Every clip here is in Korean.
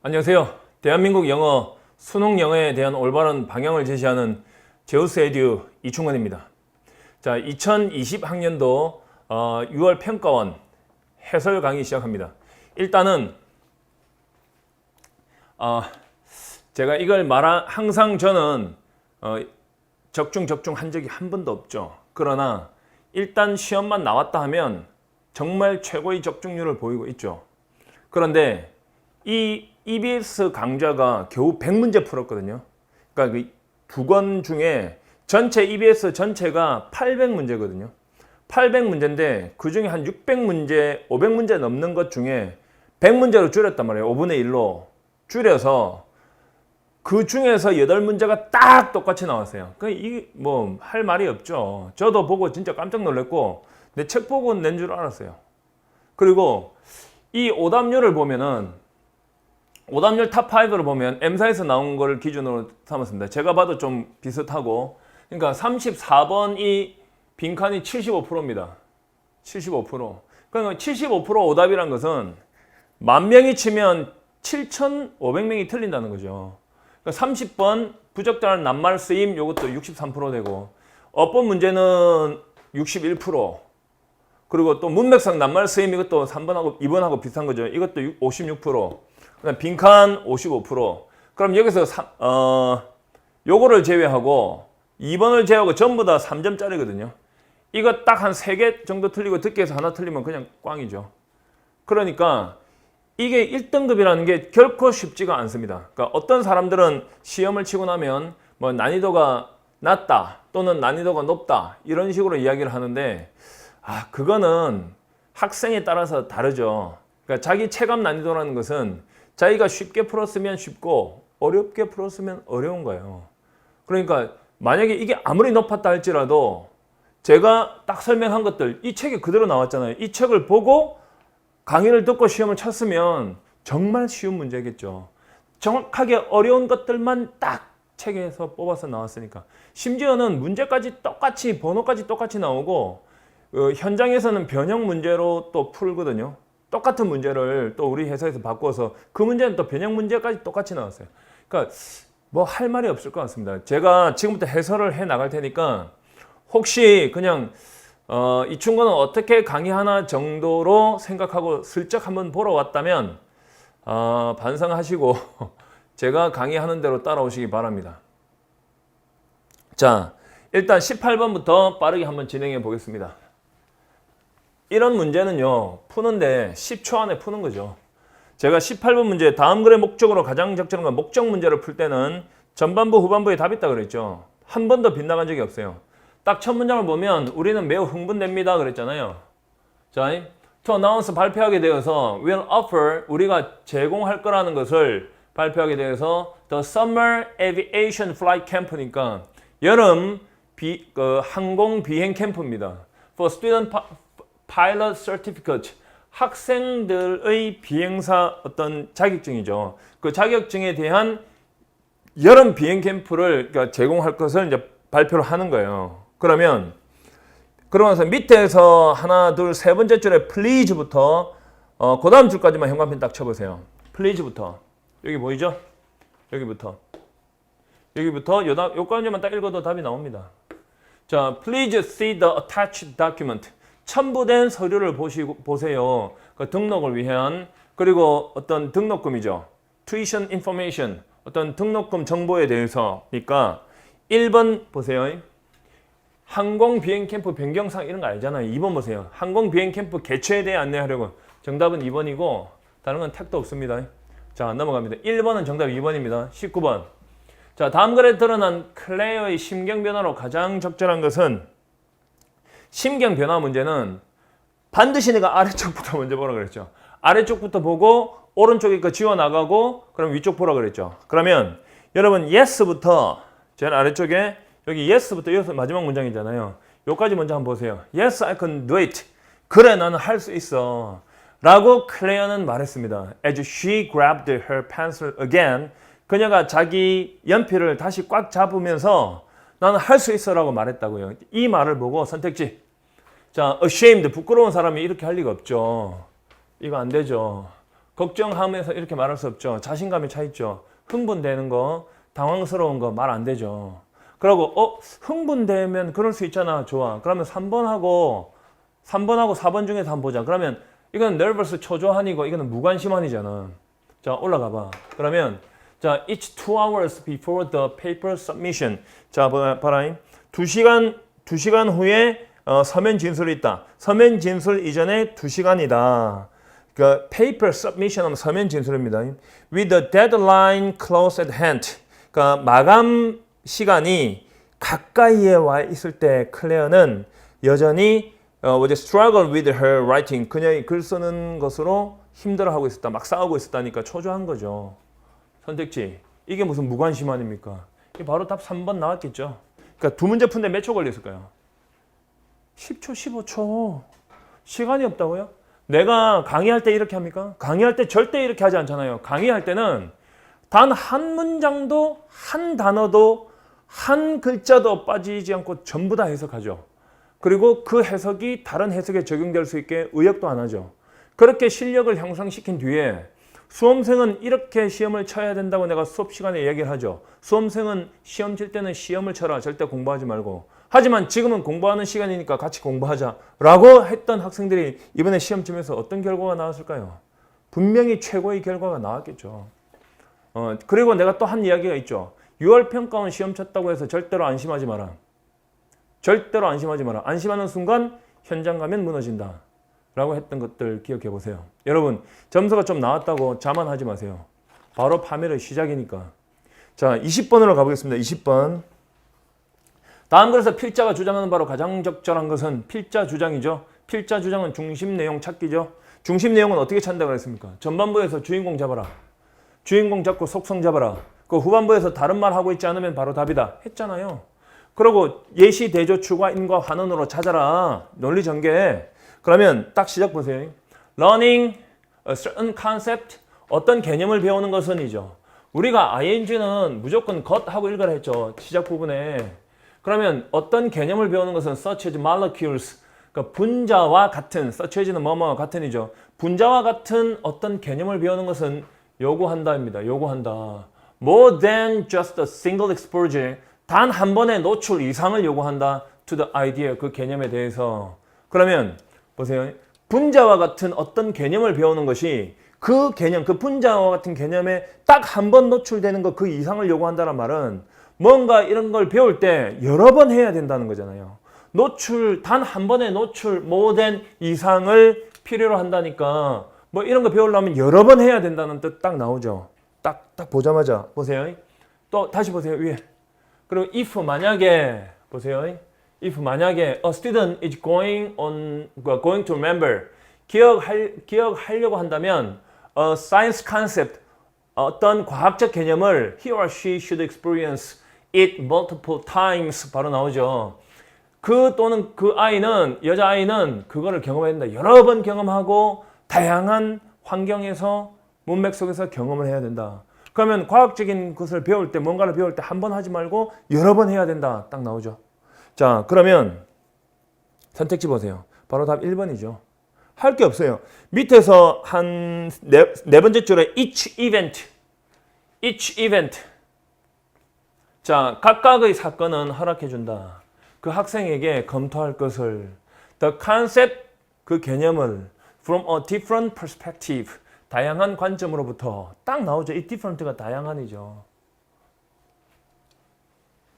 안녕하세요. 대한민국 영어, 수능 영어에 대한 올바른 방향을 제시하는 제우스 에듀 이충원입니다. 자, 2020학년도 6월 평가원 해설 강의 시작합니다. 일단은 제가 이걸 항상 저는 적중 한 적이 한 번도 없죠. 그러나 일단 시험만 나왔다 하면 정말 최고의 적중률을 보이고 있죠. 그런데 이 EBS 강좌가 겨우 100문제 풀었거든요. 그러니까 그 두 권 중에 전체 EBS 전체가 800문제거든요. 800문제인데 그 중에 한 600문제, 500문제 넘는 것 중에 100문제로 줄였단 말이에요. 5분의 1로 줄여서 그 중에서 8문제가 딱 똑같이 나왔어요. 그러니까 이게 뭐 할 말이 없죠. 저도 보고 진짜 깜짝 놀랐고 내 책 보고 낸 줄 알았어요. 그리고 이 오답률을 보면은 오답률 탑5를 보면 M사에서 나온 거를 기준으로 삼았습니다. 제가 봐도 좀 비슷하고, 그러니까 34번이 빈칸이 75%입니다. 75%. 그러니까 75% 오답이란 것은 10,000명이 치면 7,500명이 틀린다는 거죠. 그러니까 30번 부적절한 낱말 쓰임 이것도 63% 되고, 어법 문제는 61%, 그리고 또 문맥상 낱말 쓰임 이것도 3번하고 2번하고 비슷한 거죠. 이것도 56%. 그다음 빈칸 55%. 그럼 여기서 요거를 제외하고 2번을 제외하고 전부 다 3점짜리거든요. 이거 딱 한 3개 정도 틀리고 듣기에서 하나 틀리면 그냥 꽝이죠. 그러니까 이게 1등급이라는 게 결코 쉽지가 않습니다. 그러니까 어떤 사람들은 시험을 치고 나면 뭐 난이도가 낮다 또는 난이도가 높다 이런 식으로 이야기를 하는데 그거는 학생에 따라서 다르죠. 그러니까 자기 체감 난이도라는 것은 자기가 쉽게 풀었으면 쉽고 어렵게 풀었으면 어려운 거예요. 그러니까 만약에 이게 아무리 높았다 할지라도 제가 딱 설명한 것들 이 책에 그대로 나왔잖아요. 이 책을 보고 강의를 듣고 시험을 쳤으면 정말 쉬운 문제겠죠. 정확하게 어려운 것들만 딱 책에서 뽑아서 나왔으니까. 심지어는 문제까지 똑같이 번호까지 똑같이 나오고 현장에서는 변형 문제로 또 풀거든요. 똑같은 문제를 또 우리 회사에서 바꿔서 그 문제는 또 변형 문제까지 똑같이 나왔어요. 그러니까 뭐 할 말이 없을 것 같습니다. 제가 지금부터 해설을 해 나갈 테니까 혹시 그냥 이 친구는 어떻게 강의하나 정도로 생각하고 슬쩍 한번 보러 왔다면 반성하시고 제가 강의하는 대로 따라오시기 바랍니다. 자, 일단 18번부터 빠르게 한번 진행해 보겠습니다. 이런 문제는요, 푸는데 10초 안에 푸는 거죠. 제가 18번 문제, 다음 글의 목적으로 가장 적절한 건 목적 문제를 풀 때는 전반부, 후반부에 답이 있다 그랬죠. 한 번도 빗나간 적이 없어요. 딱 첫 문장을 보면 우리는 매우 흥분됩니다 그랬잖아요. 자, to announce 발표하게 되어서 will offer 우리가 제공할 거라는 것을 발표하게 되어서 the summer aviation flight camp니까 여름 항공 비행 캠프입니다. for student pilot certificate 학생들의 비행사 어떤 자격증이죠. 그 자격증에 대한 여름 비행 캠프를 제공할 것을 이제 발표를 하는 거예요. 그러고 나서 밑에서 하나, 둘, 세 번째 줄에 please부터 그 다음 줄까지만 형광펜 딱 쳐보세요. please부터 여기 보이죠? 여기부터 요까지만 딱 읽어도 답이 나옵니다. 자, please see the attached document. 첨부된 서류를 보세요. 그 등록을 위한 그리고 어떤 등록금이죠. tuition information 어떤 등록금 정보에 대해서니까 1번 보세요. 항공 비행 캠프 변경사항 이런 거 알잖아요. 2번 보세요. 항공 비행 캠프 개최에 대해 안내하려고. 정답은 2번이고 다른 건 택도 없습니다. 자, 넘어갑니다. 1번은 정답 2번입니다. 19번. 자, 다음 글에 드러난 클레어의 심경 변화로 가장 적절한 것은 심경 변화 문제는 반드시 내가 아래쪽부터 먼저 보라 그랬죠. 아래쪽부터 보고 오른쪽에 거 지워 나가고 그럼 위쪽 보라 그랬죠. 그러면 여러분 yes부터 제일 아래쪽에 여기 yes부터 여기서 마지막 문장이잖아요. 요까지 먼저 한번 보세요. Yes, I can do it. 그래, 나는 할 수 있어. 라고 클레어는 말했습니다. As she grabbed her pencil again. 그녀가 자기 연필을 다시 꽉 잡으면서 나는 할 수 있어 라고 말했다고요. 이 말을 보고 선택지. 자, ashamed, 부끄러운 사람이 이렇게 할 리가 없죠. 이거 안 되죠. 걱정하면서 이렇게 말할 수 없죠. 자신감이 차 있죠. 흥분되는 거, 당황스러운 거 말 안 되죠. 그러고 흥분되면 그럴 수 있잖아. 좋아. 그러면 3번하고 4번 중에서 한번 보자. 그러면 이건 nervous 초조한이고 이거는 무관심한이잖아. 자, 올라가 봐. 그러면 자, each 2 hours before the paper submission. 자, 봐라. 2시간 후에 서면 진술이 있다. 서면 진술 이전에 2시간이다. 그 paper submission 하면 서면 진술입니다. With the deadline close at hand. 그러니까 마감 시간이 가까이에 와 있을 때 클레어는 여전히 struggle with her writing. 그녀의 글 쓰는 것으로 힘들어하고 있었다. 막 싸우고 있었다니까 초조한 거죠. 선택지. 이게 무슨 무관심한입니까? 이게 바로 답 3번 나왔겠죠. 그러니까 두 문제 푼데 몇 초 걸렸을까요? 10초, 15초. 시간이 없다고요? 내가 강의할 때 이렇게 합니까? 강의할 때 절대 이렇게 하지 않잖아요. 강의할 때는 단 한 문장도 한 단어도 한 글자도 빠지지 않고 전부 다 해석하죠. 그리고 그 해석이 다른 해석에 적용될 수 있게 의역도 안 하죠. 그렇게 실력을 향상시킨 뒤에 수험생은 이렇게 시험을 쳐야 된다고 내가 수업 시간에 얘기를 하죠. 수험생은 시험 칠 때는 시험을 쳐라. 절대 공부하지 말고. 하지만 지금은 공부하는 시간이니까 같이 공부하자라고 했던 학생들이 이번에 시험 치면서 어떤 결과가 나왔을까요? 분명히 최고의 결과가 나왔겠죠. 그리고 내가 또 한 이야기가 있죠. 6월 평가원 시험 쳤다고 해서 절대로 안심하지 마라. 절대로 안심하지 마라. 안심하는 순간 현장 가면 무너진다. 라고 했던 것들 기억해 보세요. 여러분, 점수가 좀 나왔다고 자만하지 마세요. 바로 파멸의 시작이니까. 자, 20번으로 가보겠습니다. 20번. 다음 글에서 필자가 주장하는 바로 가장 적절한 것은 필자 주장이죠. 필자 주장은 중심 내용 찾기죠. 중심 내용은 어떻게 찾는다고 그랬습니까? 전반부에서 주인공 잡아라. 주인공 잡고 속성 잡아라. 그 후반부에서 다른 말 하고 있지 않으면 바로 답이다. 했잖아요. 그리고 예시, 대조, 추가, 인과, 환원으로 찾아라. 논리 전개. 그러면 딱 시작 보세요. Learning a certain concept. 어떤 개념을 배우는 것은이죠. 우리가 ing는 무조건 got 하고 읽으라 했죠. 시작 부분에. 그러면 어떤 개념을 배우는 것은 such as molecules. 그러니까 분자와 같은, such as는 뭐뭐와 같은이죠. 분자와 같은 어떤 개념을 배우는 것은 요구한다입니다. 요구한다. More than just a single exposure. 단 한 번의 노출 이상을 요구한다. To the idea. 그 개념에 대해서. 그러면 보세요. 분자와 같은 어떤 개념을 배우는 것이 그 개념, 그 분자와 같은 개념에 딱 한 번 노출되는 것 그 이상을 요구한다는 말은 뭔가 이런 걸 배울 때 여러 번 해야 된다는 거잖아요. 노출, 단 한 번의 노출, more than 이상을 필요로 한다니까 뭐 이런 거 배우려면 여러 번 해야 된다는 뜻 딱 나오죠. 딱 보자마자 보세요. 또 다시 보세요. 위에. 그리고 if 만약에 보세요. If 만약에 a student is going to remember 기억하려고 한다면 a science concept 어떤 과학적 개념을 he or she should experience it multiple times 바로 나오죠. 그 또는 그 아이는 여자아이는 그거를 경험해야 된다. 여러 번 경험하고 다양한 환경에서 문맥 속에서 경험을 해야 된다. 그러면 과학적인 것을 배울 때 뭔가를 배울 때 한 번 하지 말고 여러 번 해야 된다. 딱 나오죠. 자, 그러면 선택지 보세요. 바로 답 1번이죠. 할 게 없어요. 밑에서 한 네 번째 줄에 each event. 자, 각각의 사건은 허락해준다. 그 학생에게 검토할 것을 the concept, 그 개념을 from a different perspective, 다양한 관점으로부터 딱 나오죠. 이 different가 다양한이죠.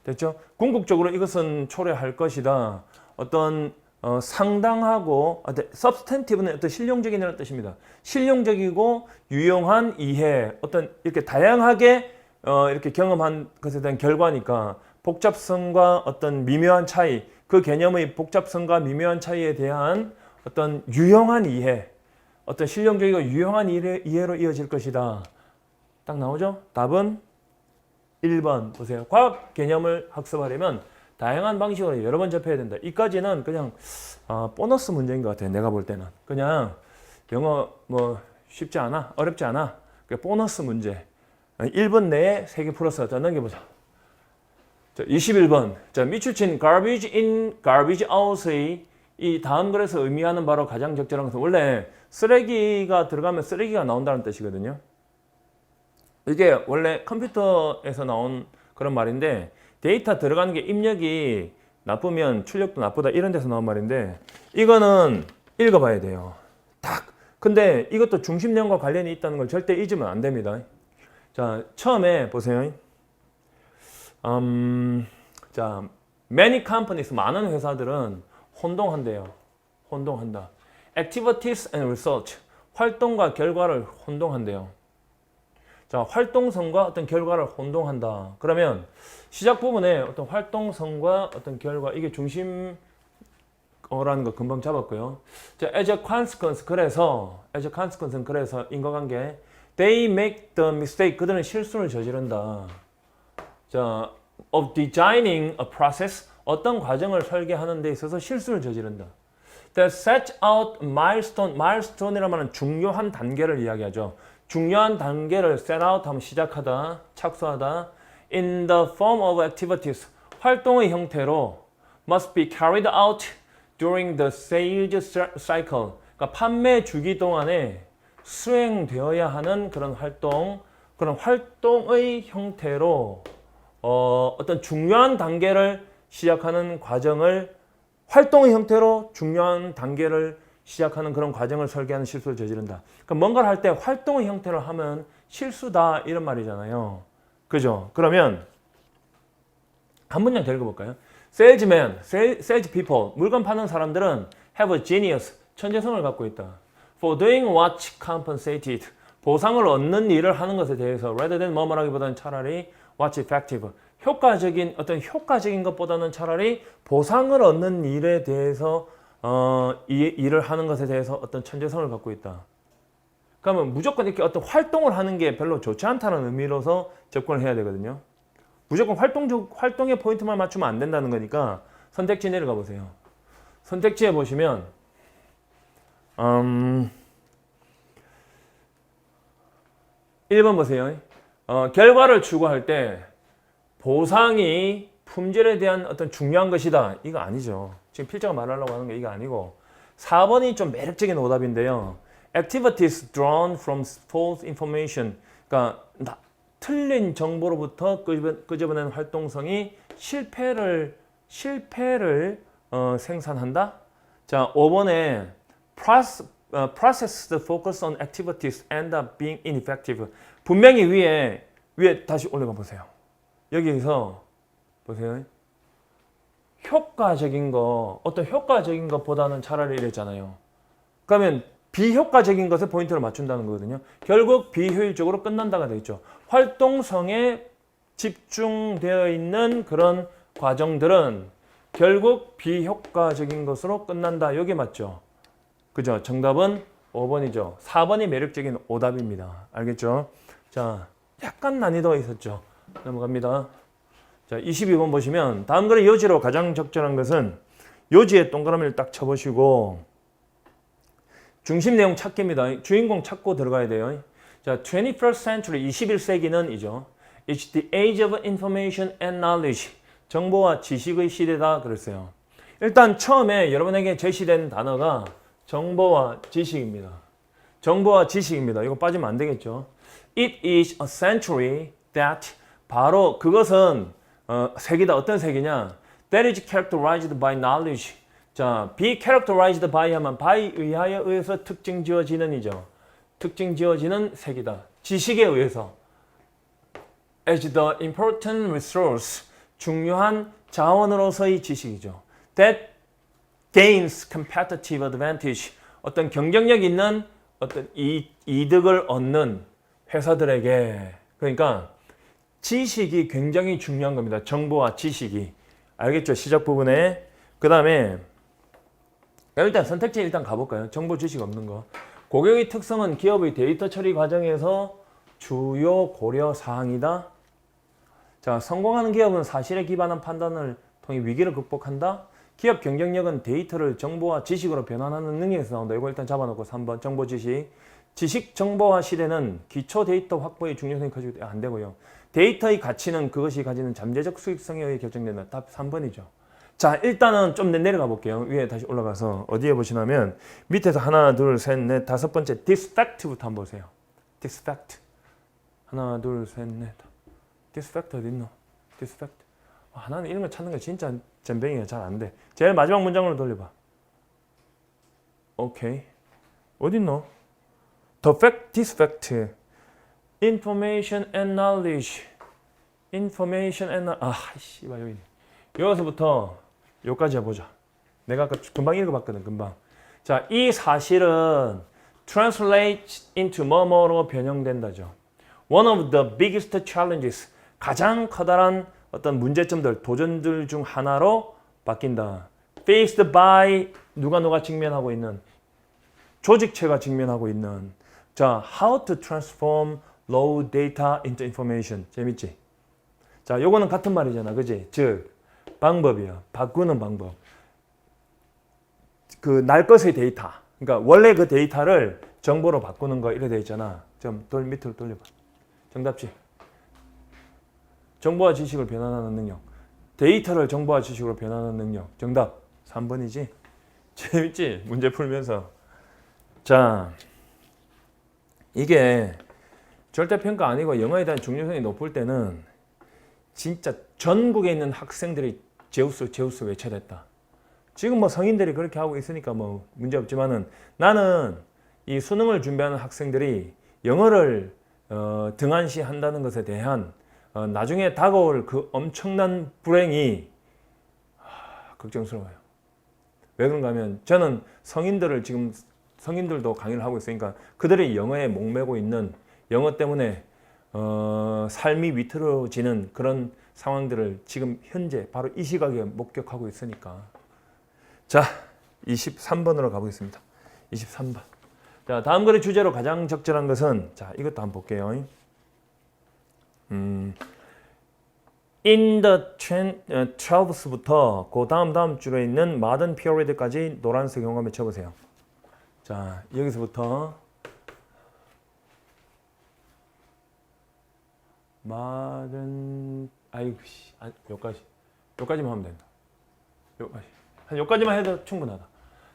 됐죠? 궁극적으로 이것은 초래할 것이다. 어떤 상당하고 substantive는 어떤 실용적인이라는 뜻입니다. 실용적이고 유용한 이해, 어떤 이렇게 다양하게 이렇게 경험한 것에 대한 결과니까 복잡성과 어떤 미묘한 차이, 그 개념의 복잡성과 미묘한 차이에 대한 어떤 유용한 이해, 어떤 실용적이고 유용한 이해로 이어질 것이다. 딱 나오죠? 답은 1번 보세요. 과학 개념을 학습하려면 다양한 방식으로 여러 번 접해야 된다. 이까지는 그냥 보너스 문제인 것 같아요. 내가 볼 때는. 그냥 영어 뭐 쉽지 않아, 어렵지 않아. 보너스 문제. 1번 내에 3개 풀었어. 자, 넘겨보자. 자, 21번. 자, 미추친 garbage in, garbage out의 이 다음 글에서 의미하는 바로 가장 적절한 것은 원래 쓰레기가 들어가면 쓰레기가 나온다는 뜻이거든요. 이게 원래 컴퓨터에서 나온 그런 말인데 데이터 들어가는 게 입력이 나쁘면 출력도 나쁘다 이런 데서 나온 말인데 이거는 읽어봐야 돼요. 딱. 근데 이것도 중심 내용과 관련이 있다는 걸 절대 잊으면 안 됩니다. 자, 처음에 보세요. 자, many companies, 많은 회사들은 혼동한대요. 혼동한다. Activities and research, 활동과 결과를 혼동한대요. 자, 활동성과 어떤 결과를 혼동한다. 그러면 시작 부분에 어떤 활동성과 어떤 결과, 이게 중심어라는 거 금방 잡았고요. 자, as a consequence, consequence는 그래서 인과관계. They make the mistake, 그들은 실수를 저지른다. 자, of designing a process, 어떤 과정을 설계하는 데 있어서 실수를 저지른다. That set out milestone이라는 말은 중요한 단계를 이야기하죠. 중요한 단계를 set out 하면 시작하다, 착수하다. In the form of activities, 활동의 형태로 must be carried out during the sales cycle. 그러니까 판매 주기 동안에 수행되어야 하는 그런 활동의 형태로 어떤 중요한 단계를 시작하는 과정을 활동의 형태로 중요한 단계를 시작하는 그런 과정을 설계하는 실수를 저지른다. 그러니까 뭔가를 할 때 활동의 형태로 하면 실수다 이런 말이잖아요. 그죠? 그러면 한 문장 더 읽어볼까요? Salesman, sales people, 물건 파는 사람들은 have a genius, 천재성을 갖고 있다. For doing what's compensated, 보상을 얻는 일을 하는 것에 대해서 rather than 뭐뭐라기보다는 차라리 what's effective, 효과적인 것보다는 차라리 보상을 얻는 일에 대해서 이 일을 하는 것에 대해서 어떤 천재성을 갖고 있다. 그러면 무조건 이렇게 어떤 활동을 하는 게 별로 좋지 않다는 의미로서 접근을 해야 되거든요. 무조건 활동의 포인트만 맞추면 안 된다는 거니까 선택지 내려가 보세요. 선택지에 보시면 1번 보세요. 결과를 추구할 때 보상이 품질에 대한 어떤 중요한 것이다. 이거 아니죠. 지금 필자가 말하려고 하는 게 이거 아니고 4번이 좀 매력적인 오답인데요. Activities drawn from false information. 그러니까 틀린 정보로부터 끄집어낸 활동성이 실패를 생산한다. 자, 5번에 process focus on activities end up being ineffective. 분명히 위에 다시 올라가 보세요. 여기서 보세요. 어떤 효과적인 것보다는 차라리 이랬잖아요. 그러면 비효과적인 것에 포인트를 맞춘다는 거거든요. 결국 비효율적으로 끝난다가 되겠죠. 활동성에 집중되어 있는 그런 과정들은 결국 비효과적인 것으로 끝난다. 여기 맞죠? 그죠? 정답은 5번이죠. 4번이 매력적인 오답입니다. 알겠죠? 자, 약간 난이도가 있었죠. 넘어갑니다. 자, 22번 보시면 다음 글의 요지로 가장 적절한 것은 요지에 동그라미를 딱 쳐보시고 중심 내용 찾기입니다. 주인공 찾고 들어가야 돼요. 자, 21st century, 21세기는 이죠. It's the age of information and knowledge. 정보와 지식의 시대다 그랬어요. 일단 처음에 여러분에게 제시된 단어가 정보와 지식입니다. 정보와 지식입니다. 이거 빠지면 안 되겠죠. It is a century that 바로 그것은 세기다. 어떤 세기냐? That is characterized by knowledge. 자, be characterized by 하면 by 의해서 특징 지어지는 이죠. 특징 지어지는 세기다. 지식에 의해서. As the important resource. 중요한 자원으로서의 지식이죠. That gains competitive advantage. 어떤 경쟁력 있는 어떤 이득을 얻는 회사들에게. 그러니까 지식이 굉장히 중요한 겁니다. 정보와 지식이. 알겠죠? 시작 부분에. 그 다음에 일단 선택지 일단 가볼까요? 정보 지식 없는 거. 고객의 특성은 기업의 데이터 처리 과정에서 주요 고려 사항이다. 자, 성공하는 기업은 사실에 기반한 판단을 통해 위기를 극복한다. 기업 경쟁력은 데이터를 정보와 지식으로 변환하는 능력에서 나온다. 이거 일단 잡아놓고 3번 정보 지식. 지식 정보화 시대는 기초 데이터 확보의 중요성이 커지고 안 되고요. 데이터의 가치는 그것이 가지는 잠재적 수익성에 의해 결정된다. 답 3번이죠. 자, 일단은 좀 내려가 볼게요. 위에 다시 올라가서 어디에 보시냐면 밑에서 하나, 둘, 셋, 넷, 다섯 번째 디스펙트부터 한번 보세요. 디스펙트. 하나, 둘, 셋, 넷. 디스펙트 어디 있노? 디스펙트. 하나는 이런 거 찾는 거 진짜 잼뱅이가 잘 안 돼. 제일 마지막 문장으로 돌려봐. 오케이. 어디 있노? The fact, disfact. Information and knowledge. Information and 씨발 여기. 여기서부터 여기까지 해보자. 내가 아까 금방 읽어봤거든. 금방. 자, 이 사실은 translate into 뭐뭐로 변형된다죠. One of the biggest challenges. 가장 커다란 어떤 문제점들, 도전들 중 하나로 바뀐다. Faced by 누가 직면하고 있는 조직체가 직면하고 있는 자, how to transform raw data into information. 재밌지? 자, 요거는 같은 말이잖아. 그지? 즉, 방법이야. 바꾸는 방법. 그 날 것의 데이터. 그러니까 원래 그 데이터를 정보로 바꾸는 거 이래 돼 있잖아. 좀 밑으로 돌려봐. 정답지? 정보와 지식을 변환하는 능력. 데이터를 정보와 지식으로 변환하는 능력. 정답 3번이지? 재밌지? 문제 풀면서. 자, 이게 절대평가 아니고 영어에 대한 중요성이 높을 때는 진짜 전국에 있는 학생들이 제우스 외쳐댔다. 지금 뭐 성인들이 그렇게 하고 있으니까 뭐 문제 없지만은 나는 이 수능을 준비하는 학생들이 영어를 등한시 한다는 것에 대한 나중에 다가올 그 엄청난 불행이 걱정스러워요. 왜 그런가 하면 저는 성인들도 강의를 하고 있으니까 그들이 영어에 목매고 있는 영어 때문에 삶이 위태로워지는 그런 상황들을 지금 현재 바로 이 시각에 목격하고 있으니까. 자, 23번으로 가보겠습니다. 23번. 자, 다음 글의 주제로 가장 적절한 것은 자, 이것도 한번 볼게요. In the 12th부터 그 다음 줄에 있는 modern period까지 노란색 용어를 쳐보세요. 자, 여기서부터 modern 여기까지만 하면 된다. 여기까지만 해도 충분하다.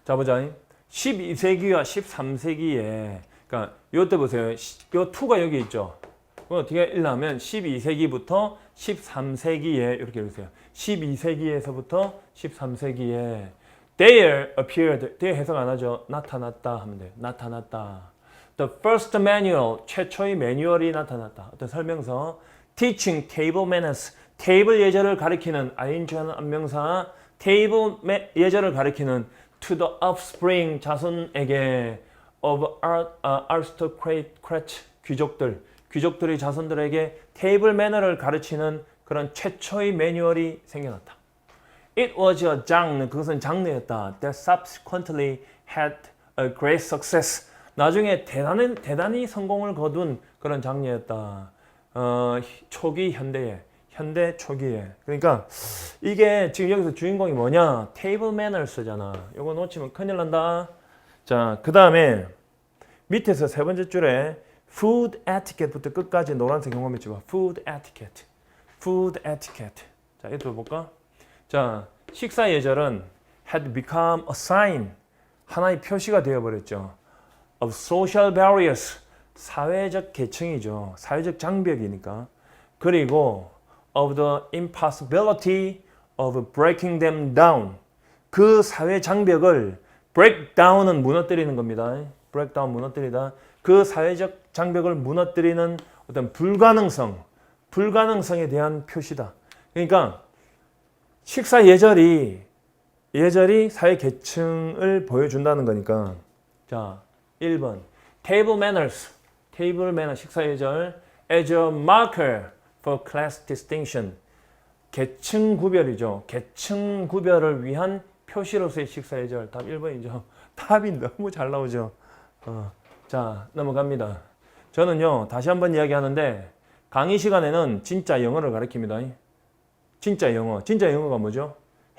자, 보자. 12세기와 13세기에 그러니까 요때 보세요. 요 2가 여기 있죠. 그럼 어떻게 읽으면 12세기부터 13세기에 이렇게 읽으세요. 12세기에서부터 13세기에 there appeared. there 해석 안 하죠. 나타났다 하면 돼요. 나타났다. The first manual. 최초의 매뉴얼이 나타났다. 어떤 설명서. Teaching table manners. 테이블 예절을 가리키는 ing하는 안명사. 테이블 예절을 가리키는 to the offspring 자손에게 of aristocrat 귀족들의 자손들에게 테이블 매너를 가르치는 그런 최초의 매뉴얼이 생겨났다. It was a genre, 그것은 장르였다. That subsequently had a great success. 나중에 대단히 성공을 거둔 그런 장르였다. 초기 현대 초기에. 그러니까 이게 지금 여기서 주인공이 뭐냐? 테이블 매너스잖아. 이거 놓치면 큰일 난다. 자, 그 다음에 밑에서 세 번째 줄에 food etiquette부터 끝까지 노란색 용어를 봐. food etiquette. food etiquette. 자, 이거 볼까? 자, 식사 예절은 had become a sign. 하나의 표시가 되어버렸죠. of social barriers. 사회적 계층이죠. 사회적 장벽이니까. 그리고 of the impossibility of breaking them down. 그 사회 장벽을 break down은 무너뜨리는 겁니다. break down 무너뜨리다. 그 사회적 장벽을 무너뜨리는 어떤 불가능성에 대한 표시다. 그러니까 식사 예절이 사회 계층을 보여준다는 거니까. 자, 1번 table manners. 테이블 매너 식사 예절 as a marker for class distinction. 계층 구별이죠. 계층 구별을 위한 표시로서의 식사 예절. 답 1번이죠. 답이 너무 잘 나오죠. 자, 넘어갑니다. 저는요, 다시 한번 이야기하는데 강의 시간에는 진짜 영어를 가르칩니다. 진짜 영어가 뭐죠?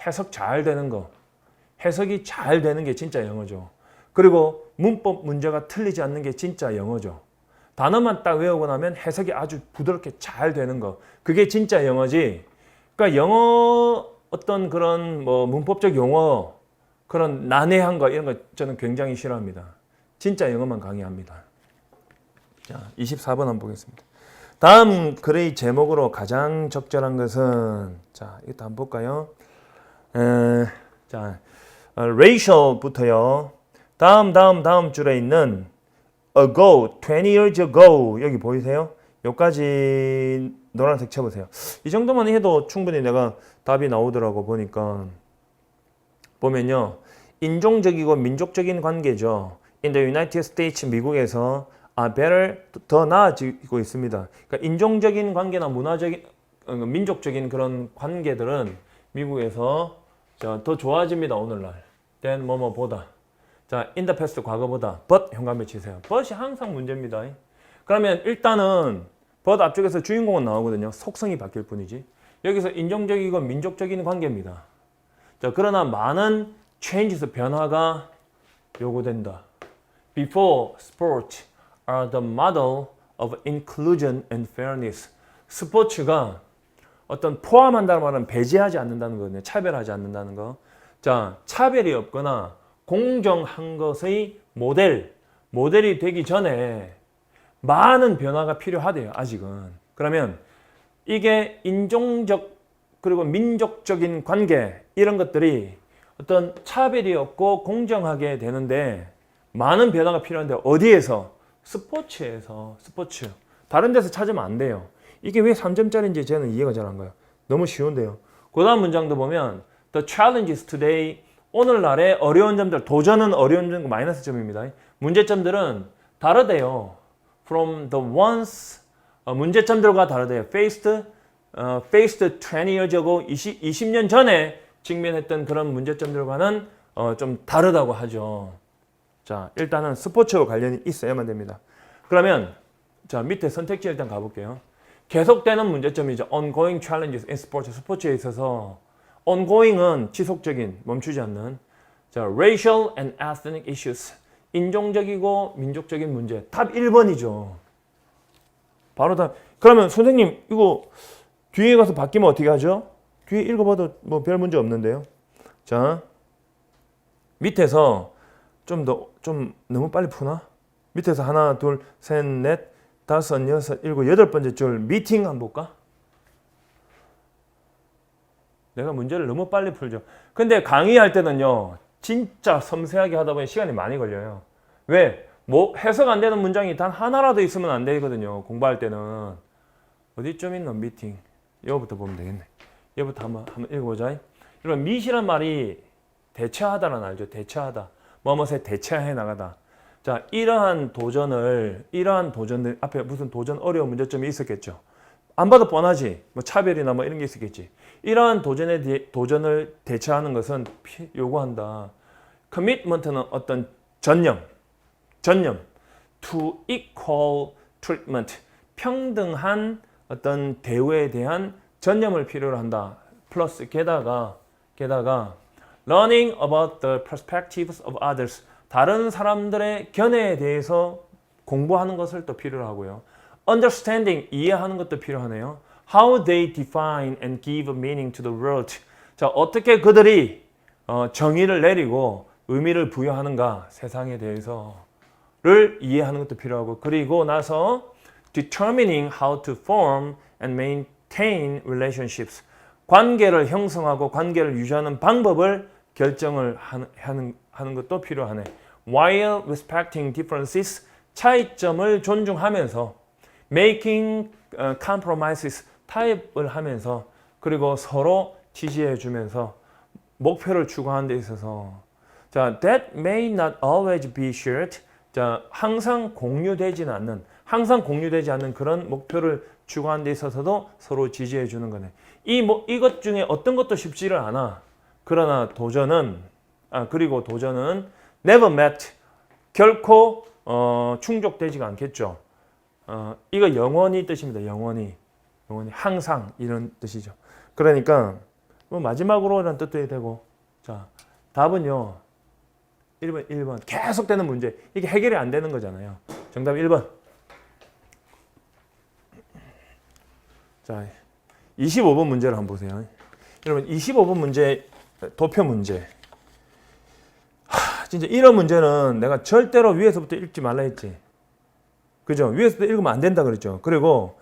해석 잘 되는 거. 해석이 잘 되는 게 진짜 영어죠. 그리고 문법 문제가 틀리지 않는 게 진짜 영어죠. 단어만 딱 외우고 나면 해석이 아주 부드럽게 잘 되는 거. 그게 진짜 영어지. 그러니까 영어 어떤 그런 뭐 문법적 용어, 그런 난해한 거 이런 거 저는 굉장히 싫어합니다. 진짜 영어만 강의합니다. 자, 24번 한번 보겠습니다. 다음 글의 제목으로 가장 적절한 것은, 자, 이것도 한번 볼까요? 자, racial부터요. 다음 줄에 있는 ago, 20 years ago 여기 보이세요? 여기까지 노란색 쳐보세요. 이 정도만 해도 충분히 내가 답이 나오더라고 보니까. 보면요. 인종적이고 민족적인 관계죠. In the United States, 미국에서 better, 더 나아지고 있습니다. 그러니까 인종적인 관계나 문화적인, 민족적인 그런 관계들은 미국에서 더 좋아집니다. 오늘날. than 뭐뭐보다. 자, in the past 과거보다. but 현관에 치세요. but이 항상 문제입니다. 그러면 일단은 but 앞쪽에서 주인공은 나오거든요. 속성이 바뀔 뿐이지. 여기서 인종적이고 민족적인 관계입니다. 자, 그러나 많은 changes, 변화가 요구된다. Before sport are the model of inclusion and fairness. 스포츠가 어떤 포함한다는 말은 배제하지 않는다는 거거든요. 차별하지 않는다는 거. 자, 차별이 없거나 공정한 것의 모델이 되기 전에 많은 변화가 필요하대요. 아직은. 그러면 이게 인종적 그리고 민족적인 관계 이런 것들이 어떤 차별이 없고 공정하게 되는데 많은 변화가 필요한데 어디에서? 스포츠에서. 스포츠. 다른 데서 찾으면 안 돼요. 이게 왜 3점짜리인지 저는 이해가 잘 안 가요. 너무 쉬운데요. 그 다음 문장도 보면 The challenges today, 오늘날의 어려운 점들, 도전은 어려운 점 마이너스 점입니다. 문제점들은 다르대요. From the ones, 문제점들과 다르대요. faced 20 years ago, 20년 전에 직면했던 그런 문제점들과는 좀 다르다고 하죠. 자, 일단은 스포츠와 관련이 있어야만 됩니다. 그러면 자, 밑에 선택지 일단 가볼게요. 계속되는 문제점이죠. Ongoing challenges in sports. 스포츠에 있어서 ongoing은 지속적인, 멈추지 않는. 자, racial and ethnic issues. 인종적이고 민족적인 문제. 답 1번이죠. 바로 답. 그러면 선생님 이거 뒤에 가서 바뀌면 어떻게 하죠? 뒤에 읽어봐도 뭐 별 문제 없는데요. 자, 밑에서 좀 너무 빨리 푸나? 밑에서 하나, 둘, 셋, 넷, 다섯, 여섯, 일곱, 여덟 번째 줄 미팅 한번 볼까? 내가 문제를 너무 빨리 풀죠. 근데 강의할 때는요, 진짜 섬세하게 하다 보니 시간이 많이 걸려요. 왜? 뭐 해석 안 되는 문장이 단 하나라도 있으면 안 되거든요. 공부할 때는. 어디쯤 있나 미팅. 이거부터 보면 되겠네. 이거부터 한번 읽어보자. 여러분, 미시란 말이 대처하다는 알죠? 대처하다. 뭐뭐에 대처해 나가다. 자, 이러한 도전들 앞에 무슨 도전 어려운 문제점이 있었겠죠. 안 봐도 뻔하지. 뭐 차별이나 뭐 이런 게 있었겠지. 이러한 도전을 대처하는 것은 요구한다. commitment는 어떤 전념. to equal treatment. 평등한 어떤 대우에 대한 전념을 필요로 한다. 플러스 게다가 learning about the perspectives of others. 다른 사람들의 견해에 대해서 공부하는 것을 또 필요로 하고요. understanding, 이해하는 것도 필요하네요. how they define and give meaning to the world. 자, 어떻게 그들이 정의를 내리고 의미를 부여하는가, 세상에 대해서를 이해하는 것도 필요하고, 그리고 나서 determining how to form and maintain relationships. 관계를 형성하고 관계를 유지하는 방법을 결정을 하는 것도 필요하네. While respecting differences, 차이점을 존중하면서 making compromises, 타협을 하면서 그리고 서로 지지해 주면서 목표를 추구하는 데 있어서 자, that may not always be shared. 자, 항상 공유되지 않는 그런 목표를 추구하는 데 있어서도 서로 지지해 주는 거네. 이것 중에 어떤 것도 쉽지를 않아. 그러나 도전은 never met, 결코 충족되지가 않겠죠. 이거 영원히 뜻입니다. 영원히 항상 이런 뜻이죠. 그러니까 뭐 마지막으로라는 뜻도 되고. 자, 답은요. 1번 계속되는 문제. 이게 해결이 안 되는 거잖아요. 정답 1번. 자, 25번 문제를 한번 보세요. 여러분 25번 문제 도표 문제. 진짜 이런 문제는 내가 절대로 위에서부터 읽지 말라 했지. 그죠? 위에서부터 읽으면 안 된다 그랬죠. 그리고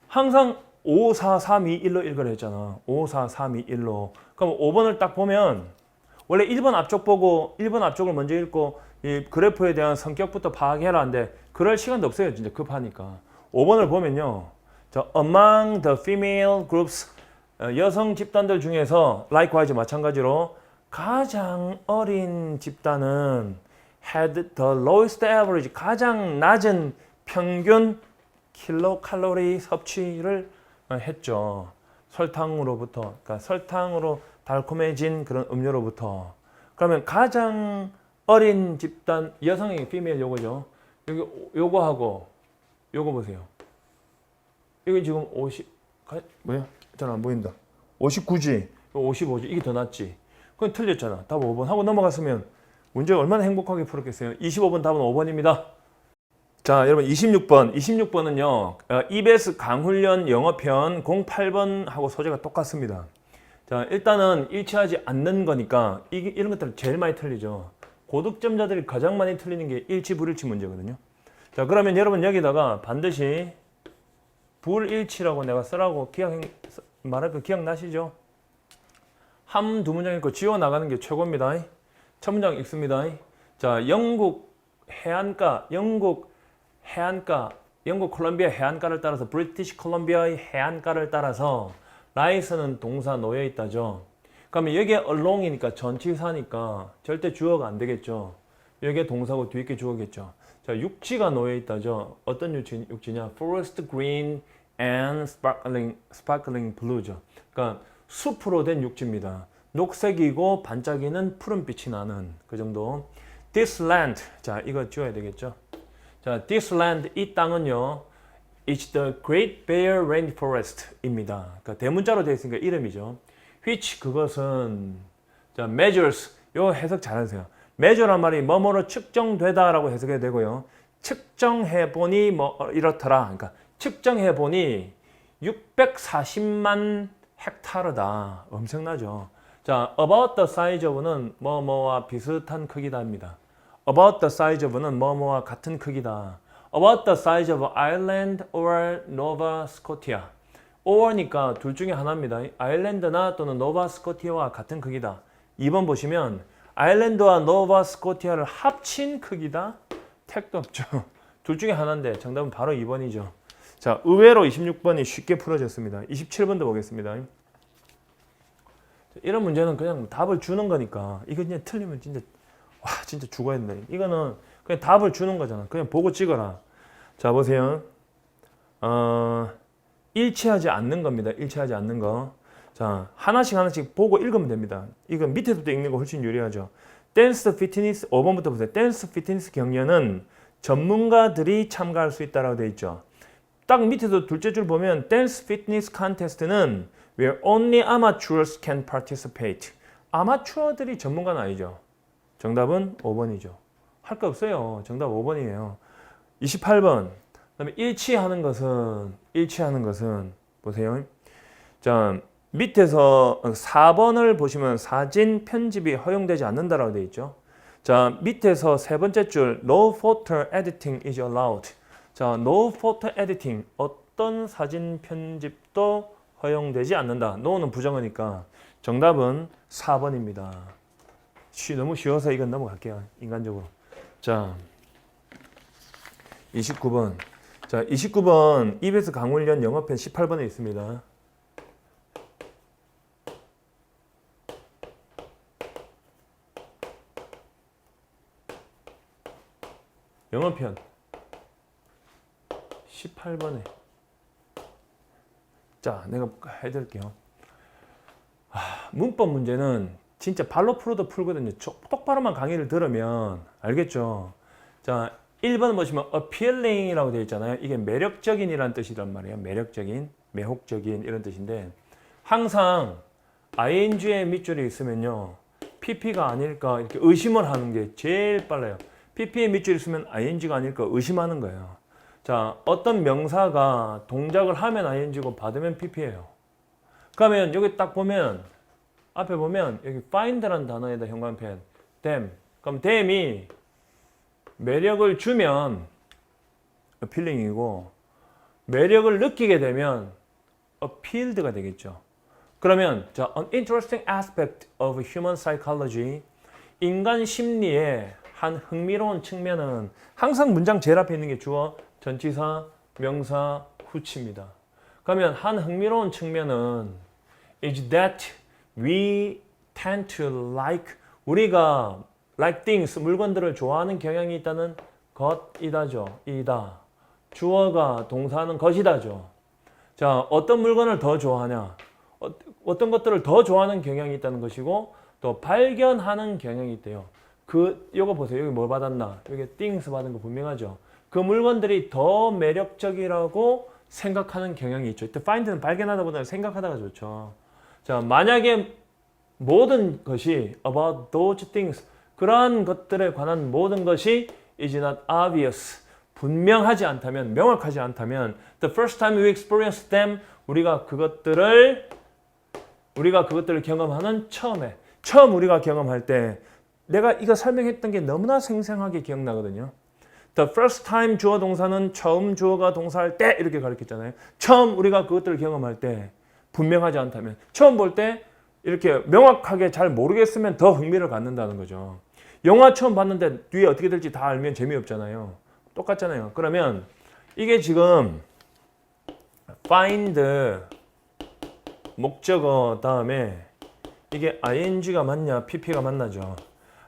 항상 5, 4, 3, 2, 1로 읽으라 했잖아. 5, 4, 3, 2, 1로. 그럼 5번을 딱 보면 원래 1번 앞쪽 보고 1번 앞쪽을 먼저 읽고 이 그래프에 대한 성격부터 파악해라 하는데 그럴 시간도 없어요. 진짜 급하니까. 5번을 보면요. 저 among the female groups 여성 집단들 중에서 likewise 마찬가지로 가장 어린 집단은 had the lowest average 가장 낮은 평균 킬로칼로리 섭취를 했죠. 설탕으로부터, 그러니까 설탕으로 달콤해진 그런 음료로부터. 그러면 가장 어린 집단 여성의 female 요거죠. 여기 요거하고 요거 보세요. 이게 지금 50 뭐야? 잘 안 보인다. 59지, 55지. 이게 더 낫지. 그건 틀렸잖아. 답 5번 하고 넘어갔으면 문제 얼마나 행복하게 풀었겠어요. 25번 답은 5번입니다. 자, 여러분 26번은요. EBS 강훈련 영어편 08번하고 소재가 똑같습니다. 자, 일단은 일치하지 않는 거니까 이런 것들은 제일 많이 틀리죠. 고득점자들이 가장 많이 틀리는 게 일치 불일치 문제거든요. 자, 그러면 여러분 여기다가 반드시 불일치라고 내가 쓰라고 말할 거 기억나시죠? 한 두 문장 읽고 지워 나가는 게 최고입니다. 첫 문장 읽습니다. 자, 영국 콜롬비아 해안가를 따라서 브리티시 콜롬비아의 해안가를 따라서 라이스는 동사 놓여 있다죠. 그러면 여기에 along이니까 전치사니까 절대 주어가 안 되겠죠. 여기에 동사고 뒤에 게 주어겠죠. 자, 육지가 놓여 있다죠. 어떤 육지냐? forest green and sparkling blue죠. 그러니까 숲으로 된 육지입니다. 녹색이고 반짝이는 푸른빛이 나는 그 정도. This land, 자 이거 지워야 되겠죠. 자, this land, 이 땅은요, it's the Great Bear Rainforest입니다. 그러니까 대문자로 되어 있으니까 이름이죠. which 그것은 자 measures, 요 해석 잘하세요. measure란 말이 뭐뭐로 측정되다라고 해석해야 되고요. 측정해 보니 뭐 이렇더라. 그러니까 측정해 보니 640만 헥타르다. 엄청나죠. 자, about the size of는 뭐뭐와 비슷한 크기다입니다. about the size of는 뭐뭐와 같은 크기다. about the size of Ireland or Nova Scotia. or니까 둘 중에 하나입니다. 아일랜드나 또는 노바 스코티아와 같은 크기다. 2번 보시면 아일랜드와 노바 스코티아를 합친 크기다. 택도 없죠. 둘 중에 하나인데 정답은 바로 2번이죠. 자, 의외로 26번이 쉽게 풀어졌습니다. 27번도 보겠습니다. 이런 문제는 그냥 답을 주는 거니까 이거 그냥 틀리면 진짜 진짜 죽어야 된다. 이거는 그냥 답을 주는 거잖아. 그냥 보고 찍어라. 자, 보세요. 일치하지 않는 겁니다. 일치하지 않는 거. 자, 하나씩 보고 읽으면 됩니다. 이건 밑에서부터 읽는 거 훨씬 유리하죠. 댄스 피트니스 5번부터 보세요. 댄스 피트니스 경연은 전문가들이 참가할 수 있다라고 되어 있죠. 딱 밑에서 둘째 줄 보면 댄스 피트니스 컨테스트는 where only amateurs can participate. 아마추어들이 전문가는 아니죠. 정답은 5번이죠. 할 거 없어요. 정답 5번이에요. 28번. 그다음에 일치하는 것은 보세요. 자, 밑에서 4번을 보시면 사진 편집이 허용되지 않는다라고 되어 있죠. 자, 밑에서 세 번째 줄 no photo editing is allowed. 자, no photo editing 어떤 사진 편집도 허용되지 않는다. no는 부정어니까 정답은 4번입니다. 너무 쉬워서 이건 넘어갈게요. 인간적으로. 자, 29번. 자, 29번 EBS 강훈련 영어편 18번에 있습니다. 영어편 18번에. 자, 내가 해드릴게요. 문법 문제는 진짜 발로 풀어도 풀거든요. 똑바로만 강의를 들으면 알겠죠. 자, 1번 보시면 appealing이라고 되어 있잖아요. 이게 매력적인이라는 뜻이란 말이에요. 매력적인, 매혹적인 이런 뜻인데 항상 ing의 밑줄이 있으면요. pp가 아닐까 이렇게 의심을 하는 게 제일 빨라요. pp의 밑줄이 있으면 ing가 아닐까 의심하는 거예요. 자, 어떤 명사가 동작을 하면 ing고 받으면 pp예요. 그러면 여기 딱 보면 앞에 보면 여기 find라는 단어에다 형광펜 them. 그럼 them이 매력을 주면 appealing이고 매력을 느끼게 되면 appealed가 되겠죠. 그러면 자, an interesting aspect of human psychology 인간 심리의 한 흥미로운 측면은 항상 문장 제일 앞에 있는 게 주어, 전치사, 명사, 후치입니다. 그러면 한 흥미로운 측면은 is that we tend to like 우리가 like things 물건들을 좋아하는 경향이 있다는 것이다죠. 이다. 주어가 동사는 것이다죠. 자, 어떤 물건을 더 좋아하냐? 어떤 것들을 더 좋아하는 경향이 있다는 것이고 또 발견하는 경향이 있대요. 요거 보세요. 여기 뭘 받았나? 여기 things 받은 거 분명하죠. 그 물건들이 더 매력적이라고 생각하는 경향이 있죠. 이때 find는 발견하다 보다는 생각하다가 좋죠. 자, 만약에 모든 것이 about those things 그러한 것들에 관한 모든 것이 is not obvious 분명하지 않다면 명확하지 않다면 the first time we experience them 우리가 그것들을 경험하는 처음 우리가 경험할 때 내가 이거 설명했던 게 너무나 생생하게 기억나거든요. The first time 주어 동사는 처음 주어가 동사할 때 이렇게 가르쳤잖아요. 처음 우리가 그것들을 경험할 때 분명하지 않다면 처음 볼 때 이렇게 명확하게 잘 모르겠으면 더 흥미를 갖는다는 거죠. 영화 처음 봤는데 뒤에 어떻게 될지 다 알면 재미없잖아요. 똑같잖아요. 그러면 이게 지금 find 목적어 다음에 이게 ing가 맞냐 pp가 맞나죠.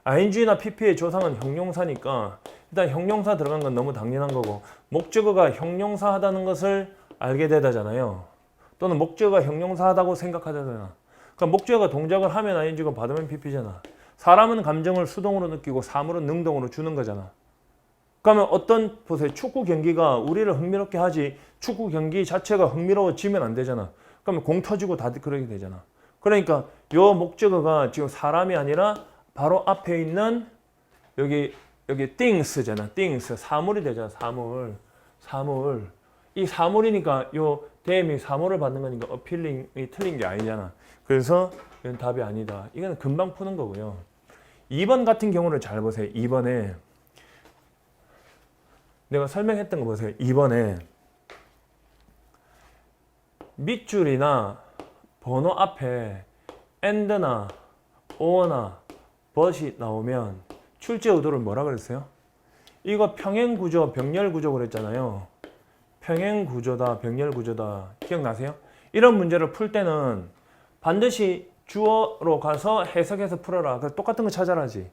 ing나 pp의 조상은 형용사니까 일단 형용사 들어간 건 너무 당연한 거고 목적어가 형용사 하다는 것을 알게 되다잖아요. 또는 목적어가 형용사 하다고 생각하다잖아. 그러니까 목적어가 동작을 하면 ing고 받으면 pp잖아. 사람은 감정을 수동으로 느끼고 사물은 능동으로 주는 거잖아. 그러면 보세요. 축구 경기가 우리를 흥미롭게 하지 축구 경기 자체가 흥미로워지면 안 되잖아. 그러면 공 터지고 다 그러게 되잖아. 그러니까 요 목적어가 지금 사람이 아니라 바로 앞에 있는 여기 things잖아. things 사물이 되잖아. 사물. 이 사물이니까 요 them이 사물을 받는 거니까 appealing이 틀린 게 아니잖아. 그래서 이건 답이 아니다. 이건 금방 푸는 거고요. 2번 같은 경우를 잘 보세요. 2번에 내가 설명했던 거 보세요. 2번에 밑줄이나 번호 앞에 and나 or나 but이 나오면 출제 의도를 뭐라 그랬어요? 이거 평행구조, 병렬구조 그랬잖아요. 평행구조다, 병렬구조다. 기억나세요? 이런 문제를 풀 때는 반드시 주어로 가서 해석해서 풀어라. 그래서 똑같은 거 찾아라지.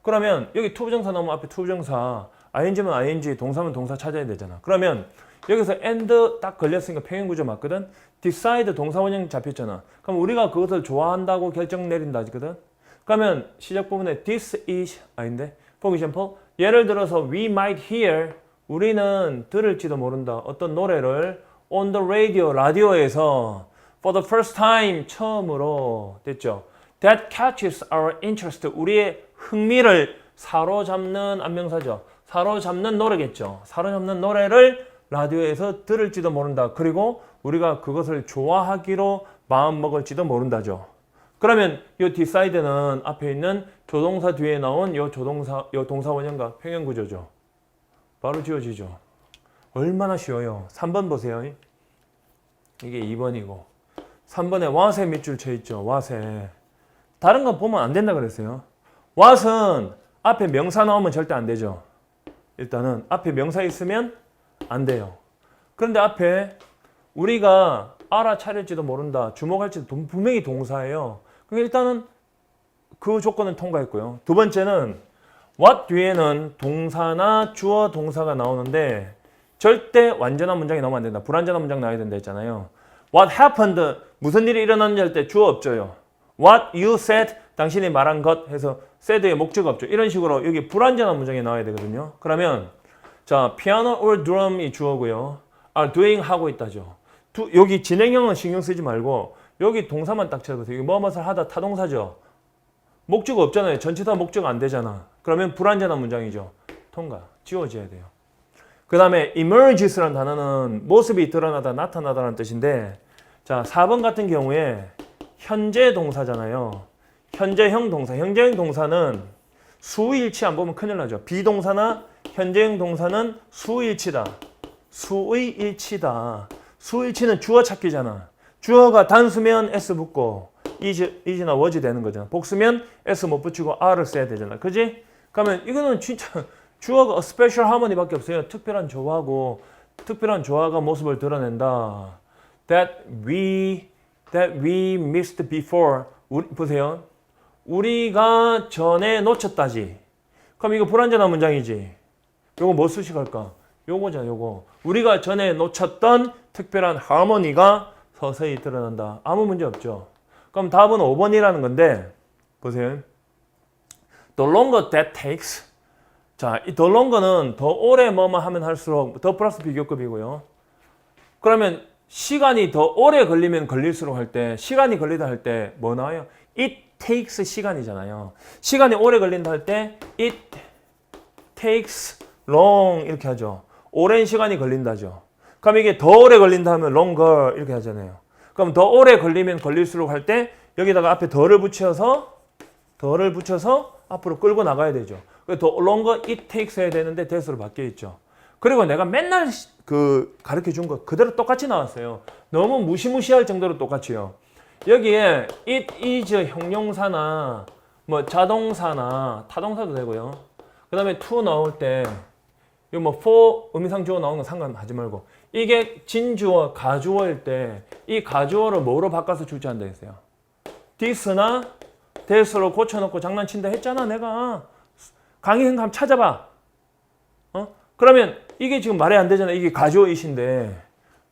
그러면 여기 투부정사 나오면 앞에 투부정사, ing면 ing, 동사면 동사 찾아야 되잖아. 그러면 여기서 and 딱 걸렸으니까 평행구조 맞거든? decide 동사 원형 잡혔잖아. 그럼 우리가 그것을 좋아한다고 결정 내린다 하거든? 그러면 시작 부분에 this is 아닌데? For example, 예를 들어서 we might hear 우리는 들을지도 모른다. 어떤 노래를 on the radio 라디오에서 for the first time 처음으로 됐죠. That catches our interest 우리의 흥미를 사로잡는 안명사죠. 사로잡는 노래겠죠. 사로잡는 노래를 라디오에서 들을지도 모른다. 그리고 우리가 그것을 좋아하기로 마음먹을지도 모른다죠. 그러면 이 decide는 앞에 있는 조동사 뒤에 나온 요 동사 원형과 평행구조죠. 바로 지워지죠. 얼마나 쉬워요. 3번 보세요. 이게 2번이고 3번에 what에 밑줄 쳐 있죠. what에 다른 거 보면 안 된다 그랬어요. what은 앞에 명사 나오면 절대 안 되죠. 일단은 앞에 명사 있으면 안 돼요. 그런데 앞에 우리가 알아차릴지도 모른다. 주목할지도 분명히 동사예요. 그러니까 일단은 그 조건은 통과했고요. 두 번째는 what 뒤에는 동사나 주어 동사가 나오는데 절대 완전한 문장이 나오면 안 된다. 불완전한 문장 나와야 된다 했잖아요. What happened? 무슨 일이 일어났는지 할 때 주어 없죠요. What you said? 당신이 말한 것 해서 said의 목적 없죠. 이런 식으로 여기 불완전한 문장이 나와야 되거든요. 그러면 자, piano or drum이 주어고요. are doing 하고 있다죠. 여기 진행형은 신경 쓰지 말고 여기 동사만 딱 쳐보세요. 여기 뭐뭐를 하다 타동사죠. 목적 없잖아요. 전치사 목적 안 되잖아. 그러면 불완전한 문장이죠. 통과. 지워져야 돼요. 그 다음에 emerges라는 단어는 모습이 드러나다, 나타나다라는 뜻인데 자, 4번 같은 경우에 현재 동사잖아요. 현재형 동사. 현재형 동사는 수일치 안 보면 큰일 나죠. 비동사나 현재형 동사는 수일치다. 수의일치다. 수일치는 주어 찾기잖아. 주어가 단수면 S 붙고 is나 was 되는 거잖아. 복수면 S 못 붙이고 R을 써야 되잖아. 그지? 그러면 이거는 진짜 주어가 a special harmony밖에 없어요. 특별한 조화가 모습을 드러낸다. That we missed before. 보세요. 우리가 전에 놓쳤다지. 그럼 이거 불완전한 문장이지. 요거 뭐 수식할까? 요거잖아, 요거. 우리가 전에 놓쳤던 특별한 하모니가 서서히 드러난다. 아무 문제 없죠. 그럼 답은 5번이라는 건데, 보세요. The longer that takes. 자, 이 the longer는 더 오래 뭐만 하면 할수록 더 플러스 비교급이고요. 그러면 시간이 더 오래 걸리면 걸릴수록 할 때, 시간이 걸리다 할 때 뭐 나와요? It takes 시간이잖아요. 시간이 오래 걸린다 할 때 it takes long 이렇게 하죠. 오랜 시간이 걸린다죠. 그럼 이게 더 오래 걸린다 하면 longer 이렇게 하잖아요. 그럼 더 오래 걸리면 걸릴수록 할 때 여기다가 앞에 더를 붙여서 앞으로 끌고 나가야 되죠. 더 longer it takes 해야 되는데 대수로 바뀌어 있죠. 그리고 내가 맨날 그 가르쳐 준 거 그대로 똑같이 나왔어요. 너무 무시무시할 정도로 똑같이요. 여기에 it is 형용사나 뭐 자동사나 타동사도 되고요. 그 다음에 to 나올 때 이거 뭐 for 의미상 주어 나오는 건 상관하지 말고 이게 진주어, 가주어일 때 이 가주어를 뭐로 바꿔서 주체한다 했어요. this나 that으로 고쳐놓고 장난친다 했잖아. 내가 강의 한번 찾아봐. 그러면 이게 지금 말이 안 되잖아. 이게 가주어이신데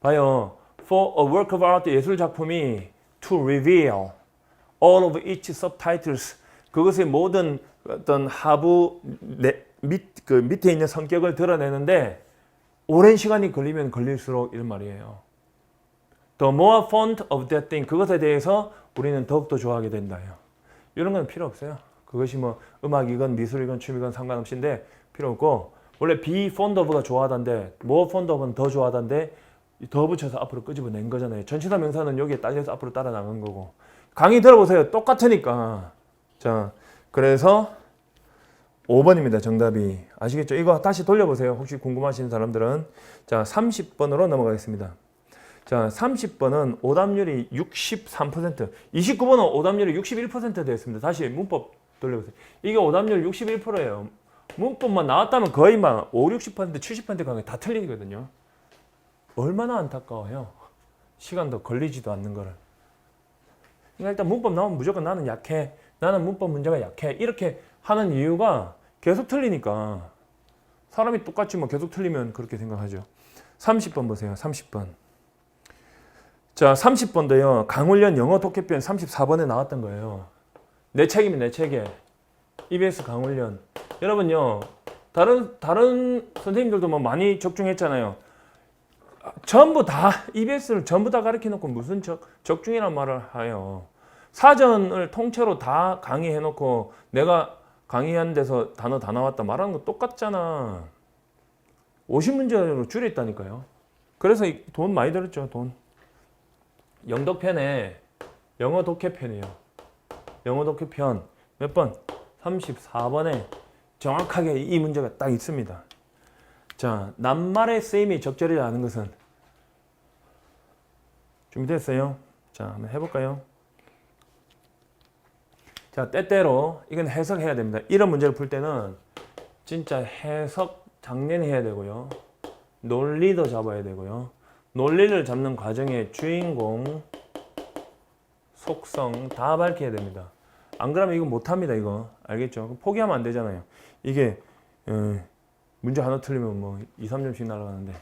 봐요. For a work of art 예술 작품이 to reveal all of its subtitles 그것의 모든 어떤 하부 밑에 있는 성격을 드러내는데 오랜 시간이 걸리면 걸릴수록 이런 말이에요. The more fond of that thing 그것에 대해서 우리는 더욱더 좋아하게 된다요. 이런 건 필요 없어요. 그것이 뭐 음악이건 미술이건 춤이건 상관없이인데 필요 없고 원래 be fond of가 좋아하던데 more fond of는 더 좋아하던데 더 붙여서 앞으로 끄집어낸 거잖아요. 전치사 명사는 여기에 딸려서 앞으로 따라 나간 거고. 강의 들어보세요. 똑같으니까. 자, 그래서 5번입니다. 정답이. 아시겠죠? 이거 다시 돌려보세요. 혹시 궁금하신 사람들은. 자, 30번으로 넘어가겠습니다. 자, 30번은 오답률이 63%, 29번은 오답률이 61% 되었습니다. 다시 문법 돌려보세요. 이게 오답률 61%예요. 문법만 나왔다면 거의 막 5, 60%, 70% 가까이 다 틀리거든요. 얼마나 안타까워요. 시간도 걸리지도 않는 거를. 그러니까 일단 문법 나오면 무조건 나는 약해. 나는 문법 문제가 약해. 이렇게 하는 이유가 계속 틀리니까. 사람이 똑같이 뭐 계속 틀리면 그렇게 생각하죠. 30번 보세요. 30번. 자, 30번도요. 강훈련 영어 독해편 34번에 나왔던 거예요. 내 책임이 내 책에. EBS 강훈련. 여러분요. 다른 선생님들도 뭐 많이 적중했잖아요. 전부 다 EBS를 전부 다 가르쳐 놓고 무슨 적중이란 말을 해요. 사전을 통째로 다 강의해 놓고 내가 강의한 데서 단어 다 나왔다 말하는 거 똑같잖아. 50문제로 줄였다니까요. 그래서 돈 많이 들었죠. 돈. 영독편에 영어 독해편이에요. 영어 독해편 몇 번? 34번에 정확하게 이 문제가 딱 있습니다. 자, 낱말의 쓰임이 적절히 아는 것은 준비됐어요? 자, 한번 해볼까요? 자, 때때로 이건 해석해야 됩니다. 이런 문제를 풀 때는 진짜 해석 장練해야 되고요. 논리도 잡아야 되고요. 논리를 잡는 과정의 주인공, 속성 다 밝혀야 됩니다. 안 그러면 이거 못합니다. 이거 알겠죠? 포기하면 안 되잖아요. 이게 문제 하나 틀리면 뭐 2, 3점씩 날아가는데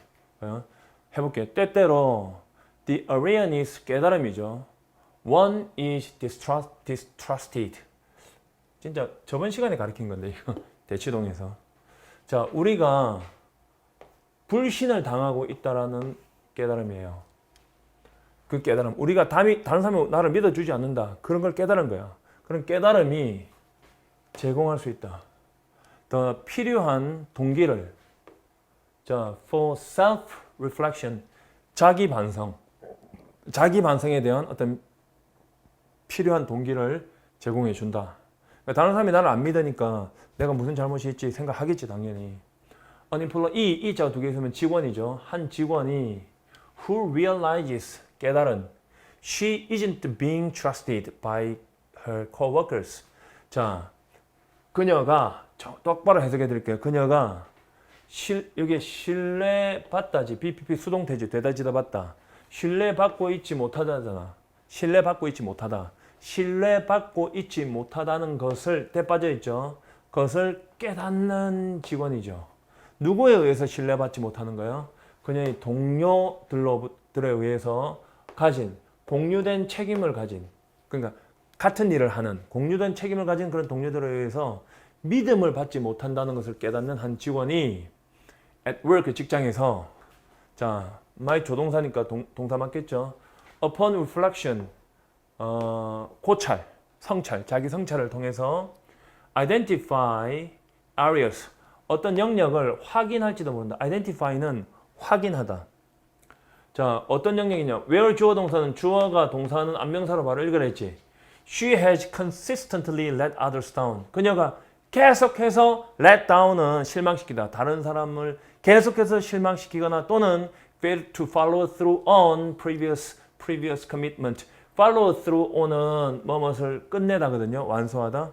해볼게요. 때때로 the awareness 깨달음이죠. One is distrusted. 진짜 저번 시간에 가르친 건데 이거 대치동에서. 자, 우리가 불신을 당하고 있다라는 깨달음이에요. 그 깨달음. 우리가 다른 사람이 나를 믿어주지 않는다. 그런 걸 깨달은 거야. 그런 깨달음이 제공할 수 있다. 더 필요한 동기를. 자, for self-reflection. 자기 반성. 자기 반성에 대한 어떤 필요한 동기를 제공해 준다. 그러니까 다른 사람이 나를 안 믿으니까 내가 무슨 잘못이 있지 생각하겠지 당연히. unemployed 이 자가 두 개 있으면 직원이죠. 한 직원이 who realizes 깨달은 she isn't being trusted by her coworkers. 자, 그녀가 똑바로 해석해 드릴게요. 그녀가 여기 신뢰받다지 BPP 수동태지 되다지다 받다. 신뢰받고 있지 못하다잖아. 신뢰받고 있지 못하다. 신뢰받고 있지 못하다는 것을 때 빠져 있죠. 그것을 깨닫는 직원이죠. 누구에 의해서 신뢰받지 못하는 거예요? 그녀의 동료들에 의해서 가진 공유된 책임을 가진, 그러니까 같은 일을 하는 공유된 책임을 가진 그런 동료들에 의해서 믿음을 받지 못한다는 것을 깨닫는 한 직원이 at work 직장에서, 자, my 조동사니까 동사 맞겠죠? upon reflection 고찰, 성찰, 자기 성찰을 통해서 identify areas 어떤 영역을 확인할지도 모른다. identify는 확인하다. 자, 어떤 영역이냐? where 주어 동사는 주어가 동사는 안명사로 바로 읽으랬지. She has consistently let others down. 그녀가 계속해서 let down은 실망시키다. 다른 사람을 계속해서 실망시키거나 또는 fail to follow through on previous commitment. follow through on은 뭐뭇을 끝내다거든요. 완수하다.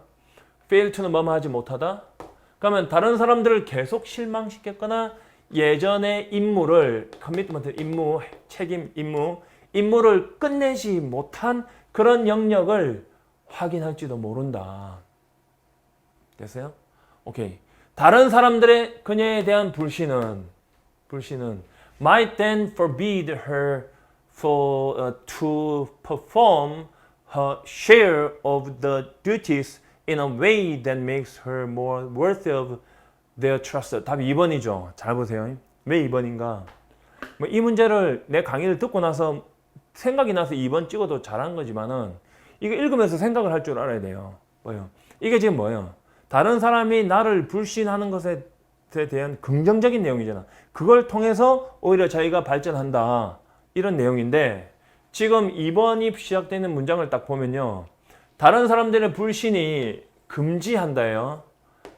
fail to는 뭐뭐 하지 못하다. 그러면 다른 사람들을 계속 실망시켰거나 예전의 임무를 commitment 임무, 책임 임무를 끝내지 못한 그런 영역을 확인할지도 모른다. 됐어요? 오케이. 다른 사람들의 그녀에 대한 불신은 might then forbid her to perform her share of the duties in a way that makes her more worthy of their trust. 답이 2번이죠. 잘 보세요. 왜 2번인가? 뭐 이 문제를 내 강의를 듣고 나서 생각이 나서 2번 찍어도 잘한 거지만은 이거 읽으면서 생각을 할 줄 알아야 돼요. 뭐요? 이게 지금 뭐예요? 다른 사람이 나를 불신하는 것에 대한 긍정적인 내용이잖아. 그걸 통해서 오히려 자기가 발전한다. 이런 내용인데 지금 2번이 시작되는 문장을 딱 보면요. 다른 사람들의 불신이 금지한다예요.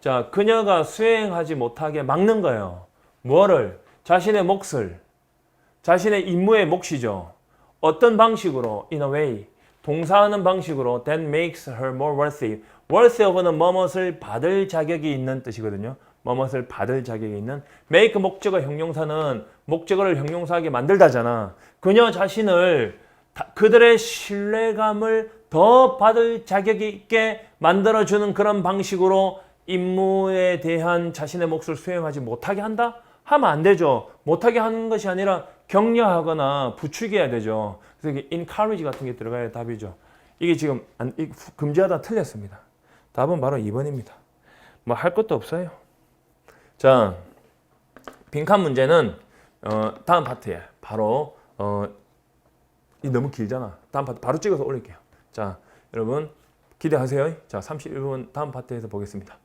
자, 그녀가 수행하지 못하게 막는 거예요. 뭐를? 자신의 몫을. 자신의 임무의 몫이죠. 어떤 방식으로? In a way. 동사하는 방식으로 that makes her more worthy. worthy of는 뭐뭇을 받을 자격이 있는 뜻이거든요. 뭐뭇을 받을 자격이 있는. make 목적어 형용사는 목적어를 형용사하게 만들다잖아. 그녀 자신을 그들의 신뢰감을 더 받을 자격이 있게 만들어주는 그런 방식으로 임무에 대한 자신의 몫을 수행하지 못하게 한다? 하면 안 되죠. 못하게 하는 것이 아니라 격려하거나 부추겨야 되죠. 그래서 이게 encourage 같은 게 들어가야 답이죠. 이게 지금 금지하다 틀렸습니다. 답은 바로 2번입니다. 뭐 할 것도 없어요. 자, 빈칸 문제는 다음 파트에 바로 이 너무 길잖아. 다음 파트 바로 찍어서 올릴게요. 자, 여러분 기대하세요. 자, 31분 다음 파트에서 보겠습니다.